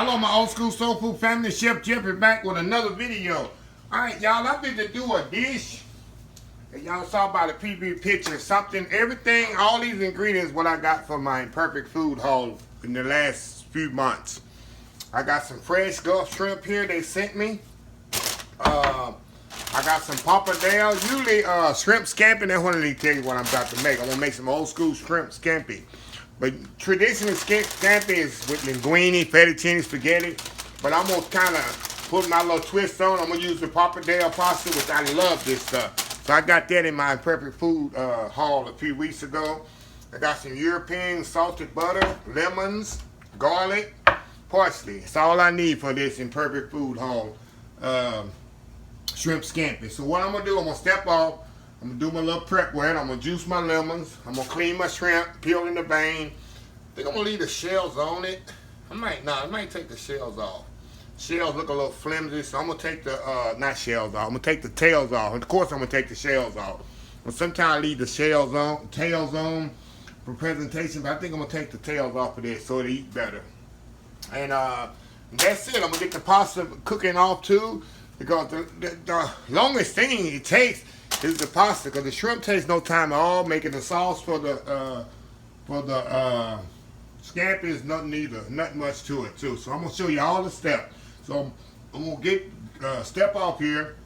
Hello, my old school soul food family. Chef Jeff is back with another video. Alright, y'all, I've been to do a dish. And y'all saw by the PB picture something, everything, all these ingredients, what I got for my Imperfect food haul in the last few months. I got some fresh Gulf shrimp here they sent me. I got some pappardelle, usually shrimp scampi. That's what I tell you what I'm about to make. I'm gonna make some old school shrimp scampi. But traditionally, scampi is with linguine, fettuccine, spaghetti. But I'm going to kind of put my little twist on. I'm going to use the pappardelle pasta, which I love this stuff. So I got that in my Imperfect food haul a few weeks ago. I got some European salted butter, lemons, garlic, parsley. That's all I need for this Imperfect food haul, shrimp scampi. So what I'm going to do, I'm going to step off. I'm going to do my little prep work. I'm going to juice my lemons. I'm going to clean my shrimp, peel in the vein. I think I'm going to leave the shells on it. I might take the shells off. Shells look a little flimsy, so I'm going to take the, not shells off. I'm going to take the tails off. Of course, I'm going to take the shells off. But sometimes I leave the tails on for presentation, but I think I'm going to take the tails off of this so it'll eat better. And that's it. I'm going to get the pasta cooking off too, because the longest thing it takes is the pasta, because the shrimp takes no time at all. Making the sauce for the scampi is nothing either, not much to it too. So I'm gonna show you all the steps. So I'm gonna get step off here,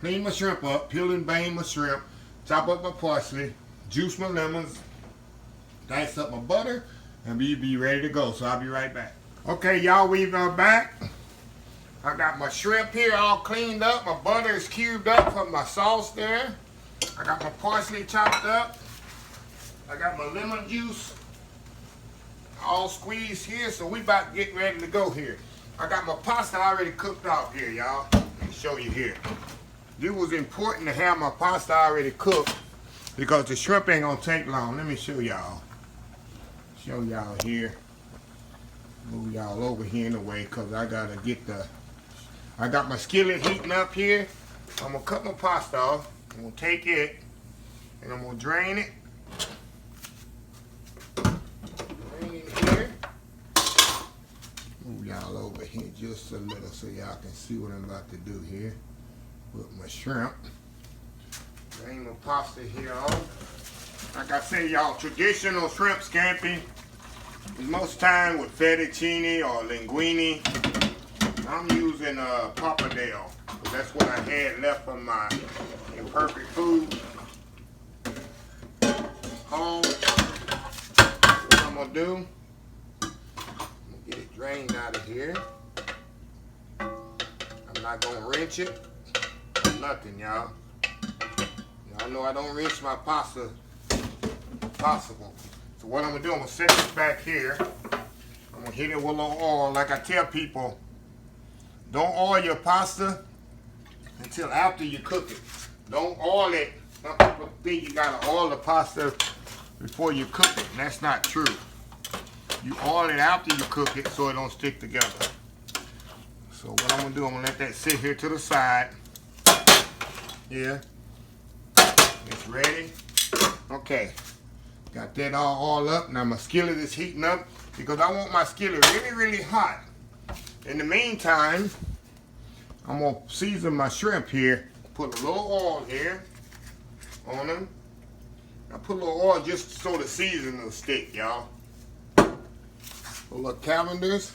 clean my shrimp up, peel and vein my shrimp, chop up my parsley, juice my lemons, dice up my butter, and be ready to go. So I'll be right back. Okay, y'all, we're back. I got my shrimp here all cleaned up. My butter is cubed up from my sauce there. I got my parsley chopped up. I got my lemon juice all squeezed here. So we about to get ready to go here. I got my pasta already cooked off here, y'all. Let me show you here. It was important to have my pasta already cooked because the shrimp ain't gonna take long. Let me show y'all. Show y'all here. Move y'all over here in the way because I gotta get I got my skillet heating up here. I'm gonna cut my pasta off. I'm gonna take it and I'm gonna drain it. Drain it here. Move y'all over here just a little so y'all can see what I'm about to do here. Put my shrimp. Drain my pasta here off. Like I say, y'all, traditional shrimp scampi is most time with fettuccine or linguine. I'm using pappardelle. That's what I had left from my Imperfect food haul. What I'm gonna do, I'm gonna get it drained out of here. I'm not gonna rinse it. Nothing, y'all. Y'all know I don't rinse my pasta if possible. So what I'm gonna do, I'm gonna set this back here. I'm gonna hit it with a little oil. Like I tell people, don't oil your pasta until after you cook it. Don't oil it. Some people think you gotta oil the pasta before you cook it. And that's not true. You oil it after you cook it so it don't stick together. So what I'm gonna do, I'm gonna let that sit here to the side. Yeah. It's ready. Okay. Got that all up. Now my skillet is heating up because I want my skillet really, really hot. In the meantime, I'm going to season my shrimp here. Put a little oil here on them. I put a little oil just so the seasoning will stick, y'all. A little cavenders.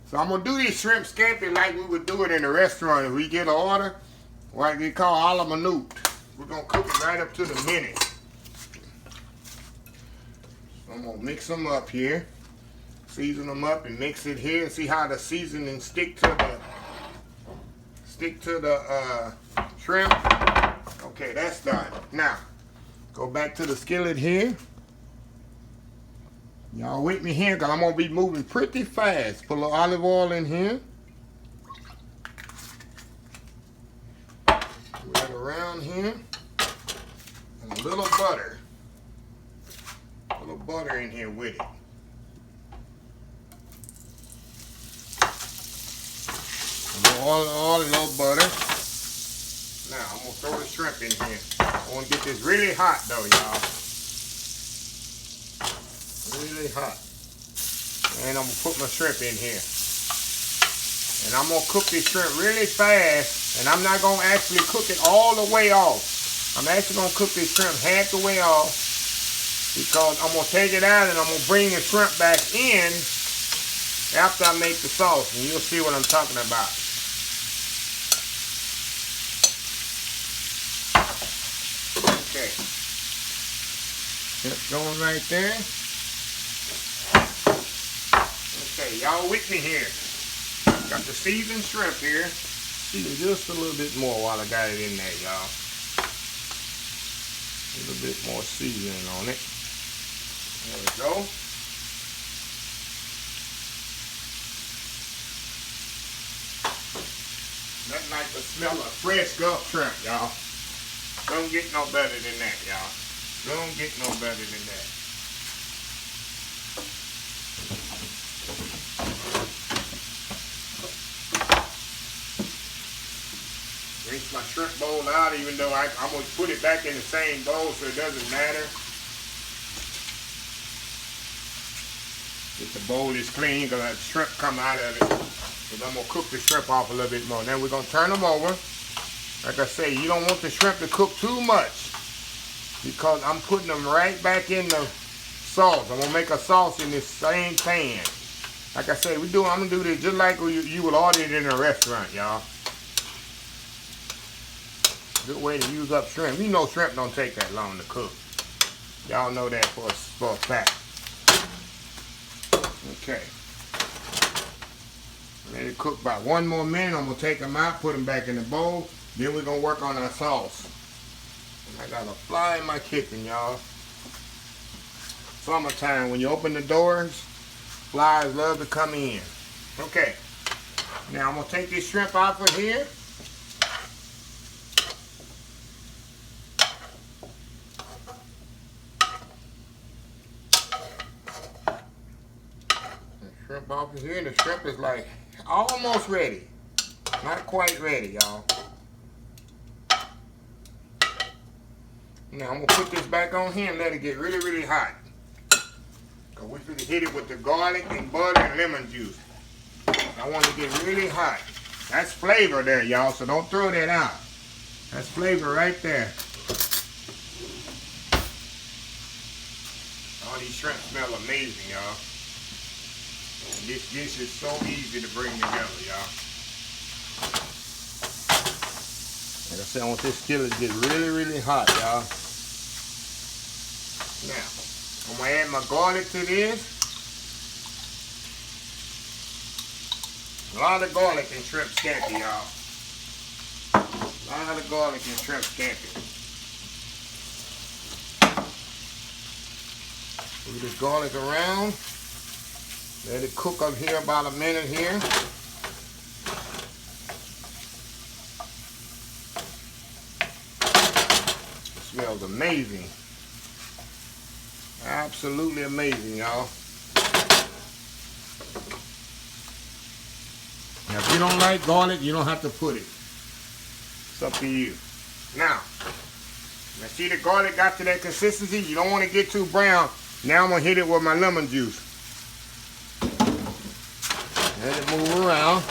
So I'm going to do these shrimp scampi like we would do it in a restaurant. If we get an order, what we call a la minute. We're going to cook it right up to the minute. So I'm going to mix them up here. Season them up and mix it here and see how the seasoning stick to the shrimp. Okay, that's done. Now, go back to the skillet here. Y'all with me here because I'm going to be moving pretty fast. Put a little olive oil in here. Right around here. And a little butter. A little butter in here with it. All a little butter. Now I'm gonna throw the shrimp in here. I want to get this really hot though, y'all. Really hot. And I'm gonna put my shrimp in here. And I'm gonna cook this shrimp really fast, and I'm not gonna actually cook it all the way off. I'm actually gonna cook this shrimp half the way off, because I'm gonna take it out and I'm gonna bring the shrimp back in after I make the sauce, and you'll see what I'm talking about. Okay, shrimp going right there. Okay, y'all with me here. Got the seasoned shrimp here. Season just a little bit more while I got it in there, y'all. A little bit more seasoning on it. There we go. Nothing like the smell of fresh gulf shrimp, y'all. Don't get no better than that, y'all. Don't get no better than that. Rinse my shrimp bowl out, even though I'm going to put it back in the same bowl so it doesn't matter. If the bowl is clean, because that shrimp come out of it. So I'm going to cook the shrimp off a little bit more. Then we're going to turn them over. Like I say, you don't want the shrimp to cook too much, because I'm putting them right back in the sauce. I'm going to make a sauce in this same pan. Like I say, I'm going to do this just like you would order it in a restaurant, y'all. Good way to use up shrimp. You know shrimp don't take that long to cook. Y'all know that for a fact. Okay. Let it cook about 1 more minute. I'm going to take them out, put them back in the bowl. Then we're going to work on our sauce. And I got a fly in my kitchen, y'all. Summertime, when you open the doors, flies love to come in. Okay. Now I'm going to take this shrimp out of here. Shrimp off of here, and the shrimp is like almost ready. Not quite ready, y'all. Now I'm gonna put this back on here and let it get really, really hot. Cause we're gonna hit it with the garlic and butter and lemon juice. I want to get really hot. That's flavor there, y'all, so don't throw that out. That's flavor right there. All these shrimp smell amazing, y'all. This dish is so easy to bring together, y'all. Like I said, I want this skillet to get really, really hot, y'all. Now, I'm going to add my garlic to this. A lot of garlic in shrimp scampi, y'all. A lot of garlic in shrimp scampi. Move this garlic around. Let it cook up here about a minute here. It smells amazing. Absolutely amazing, y'all. Now, if you don't like garlic, you don't have to put it. It's up to you. Now see the garlic got to that consistency. You don't want to get too brown. Now I'm going to hit it with my lemon juice. Let it move around.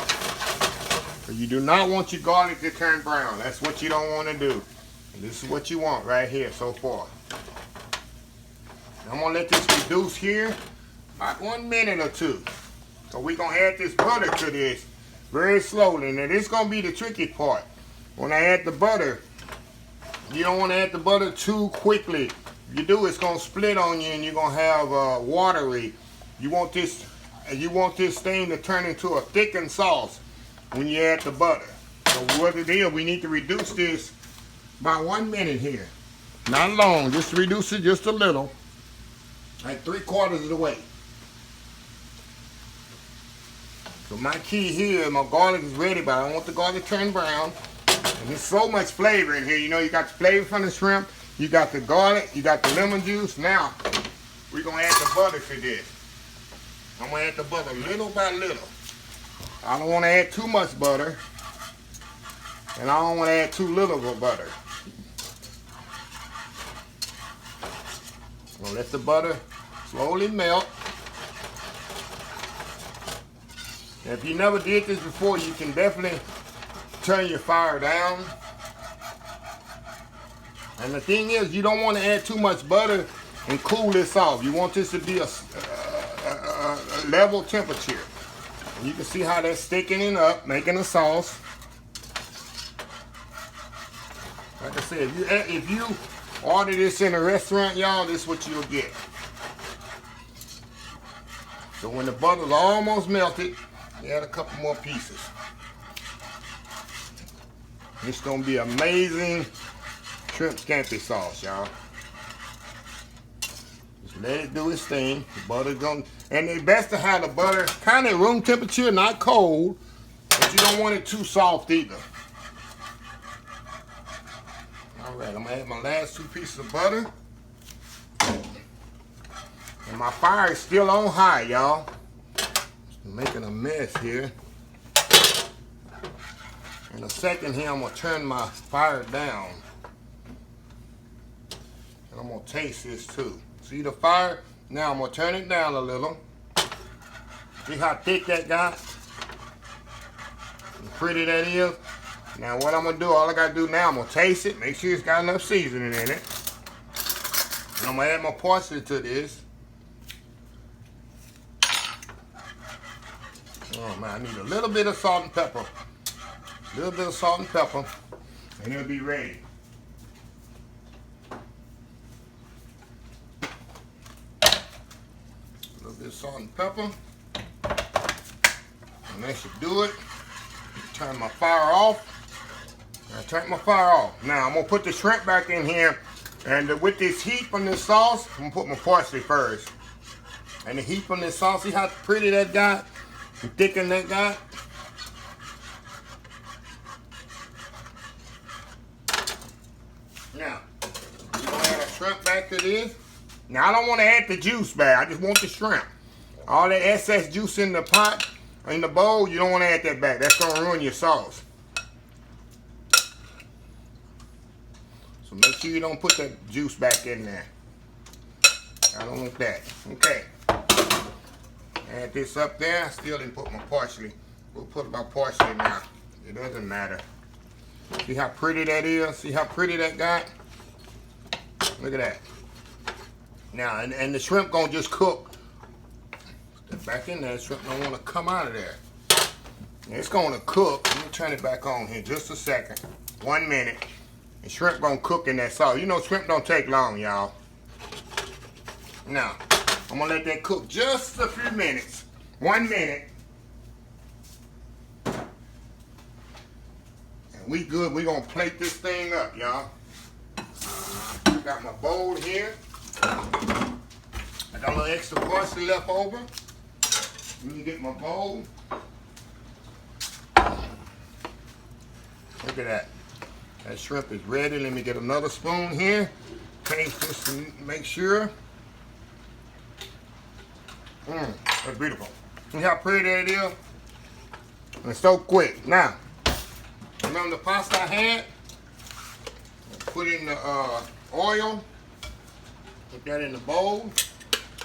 But you do not want your garlic to turn brown. That's what you don't want to do. And this is what you want right here so far. I'm going to let this reduce here about 1 minute or two. So we're going to add this butter to this very slowly. Now this is going to be the tricky part. When I add the butter, you don't want to add the butter too quickly. If you do, it's going to split on you and you're going to have watery. You want this thing to turn into a thickened sauce when you add the butter. So what it is, we need to reduce this by 1 minute here. Not long, just reduce it just a little. Like 3/4 of the way. So my key here, my garlic is ready, but I don't want the garlic to turn brown. And there's so much flavor in here. You know, you got the flavor from the shrimp, you got the garlic, you got the lemon juice. Now, we're going to add the butter to this. I'm going to add the butter little by little. I don't want to add too much butter. And I don't want to add too little of butter. I'm going to let the butter slowly melt. If you never did this before, you can definitely turn your fire down. And the thing is, you don't want to add too much butter and cool this off. You want this to be a level temperature. And you can see how that's thickening up, making a sauce. Like I said, if you order this in a restaurant, y'all, this is what you'll get. So when the butter's almost melted, you add a couple more pieces. It's gonna be amazing shrimp scampi sauce, y'all. Just let it do its thing. The butter's gonna, and it's best to have the butter kind of room temperature, not cold, but you don't want it too soft either. All right, I'm gonna add my last 2 pieces of butter. And my fire is still on high, y'all. Making a mess here. In a second here, I'm gonna turn my fire down. And I'm gonna taste this too. See the fire? Now I'm gonna turn it down a little. See how thick that got? And pretty that is? Now what I'm gonna do, all I gotta do now, I'm gonna taste it, make sure it's got enough seasoning in it. And I'm gonna add my parsley to this. Oh man, I need a little bit of salt and pepper. A little bit of salt and pepper, and it'll be ready. A little bit of salt and pepper. And that should do it. Turn my fire off. I turned my fire off. Now I'm gonna put the shrimp back in here, and with this heat from this sauce, I'm gonna put my parsley first. And the heat from this sauce, see how pretty that got? And thicken that got? Now, we're gonna add a shrimp back to this. Now I don't want to add the juice back. I just want the shrimp. All that excess juice in the pot, in the bowl, you don't want to add that back. That's gonna ruin your sauce. So make sure you don't put that juice back in there. I don't want that. Okay. Add this up there. I still didn't put my parsley. We'll put my parsley now. It doesn't matter. See how pretty that is? See how pretty that got? Look at that. Now, and the shrimp gonna just cook. Put that back in there. The shrimp don't want to come out of there. It's gonna cook. Let me turn it back on here just a second. 1 minute. The shrimp gonna cook in that sauce. You know shrimp don't take long, y'all. Now, I'm gonna let that cook just a few minutes. 1 minute. And we good. We gonna plate this thing up, y'all. I got my bowl here. I got a little extra parsley left over. Let me get my bowl. Look at that. That shrimp is ready. Let me get another spoon here. Taste this to make sure. That's beautiful. See how pretty that is? And so quick. Now, remember the pasta I had? Put in the oil. Put that in the bowl.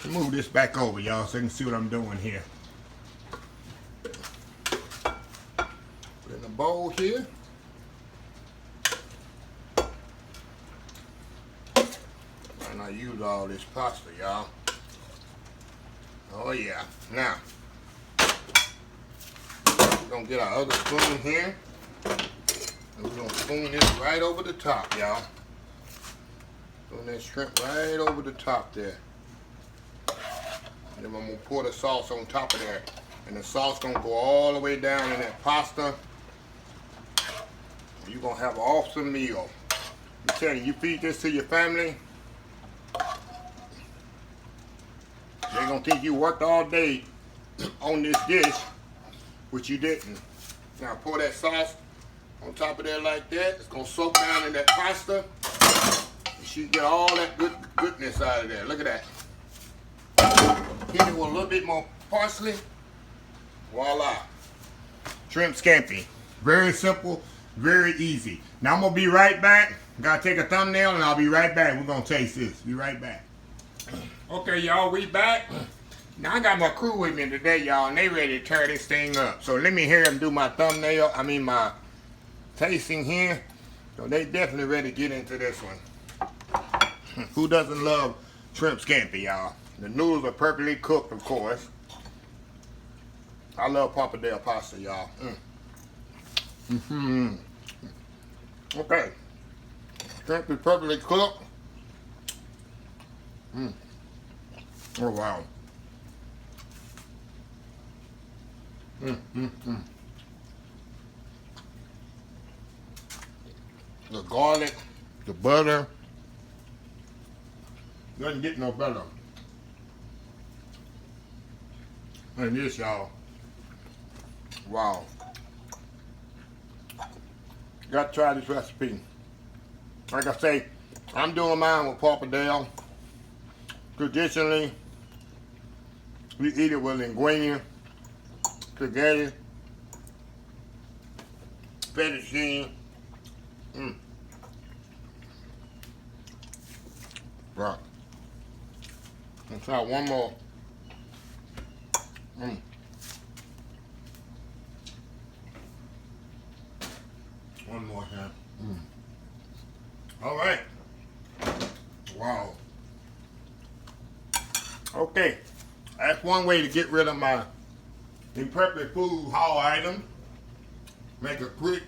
Move this back over, y'all, so you can see what I'm doing here. Put in the bowl here. And I use all this pasta, y'all. Oh yeah. Now, we're gonna get our other spoon here. And we're gonna spoon this right over the top, y'all. Spoon that shrimp right over the top there. And then I'm gonna pour the sauce on top of that. And the sauce gonna go all the way down in that pasta. You're gonna have an awesome meal. I'm telling you, you feed this to your family, they're gonna think you worked all day on this dish, which you didn't. Now pour that sauce on top of there like that. It's gonna soak down in that pasta. You should get all that goodness out of there. Look at that. Hit it with a little bit more parsley. Voila. Shrimp scampi. Very simple, very easy. Now I'm gonna be right back. Gotta take a thumbnail and I'll be right back. We're gonna taste this. Be right back. Okay, y'all, we back. Now I got my crew with me today, y'all, and they ready to tear this thing up. So let me hear them do my my tasting here. So they definitely ready to get into this one. Who doesn't love shrimp scampi, y'all? The noodles are perfectly cooked, of course. I love pappardelle pasta, y'all. Okay. Shrimp is perfectly cooked. Oh, wow. The garlic, the butter. Doesn't get no better than this, y'all. Wow. Got to try this recipe. Like I say, I'm doing mine with pappardelle. Traditionally, we eat it with linguine, spaghetti, fettuccine. Right. Let's try one more. One more here. All right. Wow. Okay. That's one way to get rid of my imperfect food haul item. Make a quick,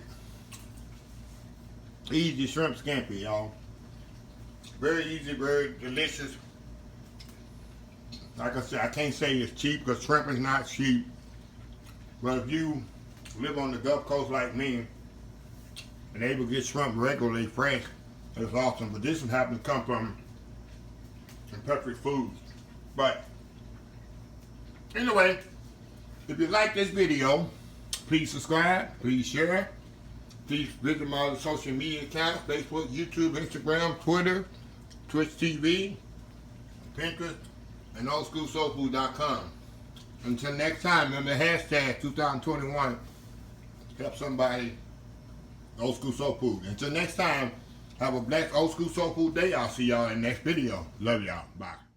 easy shrimp scampi, y'all. Very easy, very delicious. Like I said, I can't say it's cheap because shrimp is not cheap. But if you live on the Gulf Coast like me and able to get shrimp regularly fresh, it's awesome. But this one happens to come from Imperfect Foods. But anyway, if you like this video, please subscribe, please share. Please visit my other social media accounts: Facebook, YouTube, Instagram, Twitter, Twitch TV, Pinterest, and oldschoolsoulfood.com. Until next time, remember hashtag 2021. Help somebody, Old School Soul Food. Until next time, have a blessed Old School Soul Food day. I'll see y'all in the next video. Love y'all. Bye.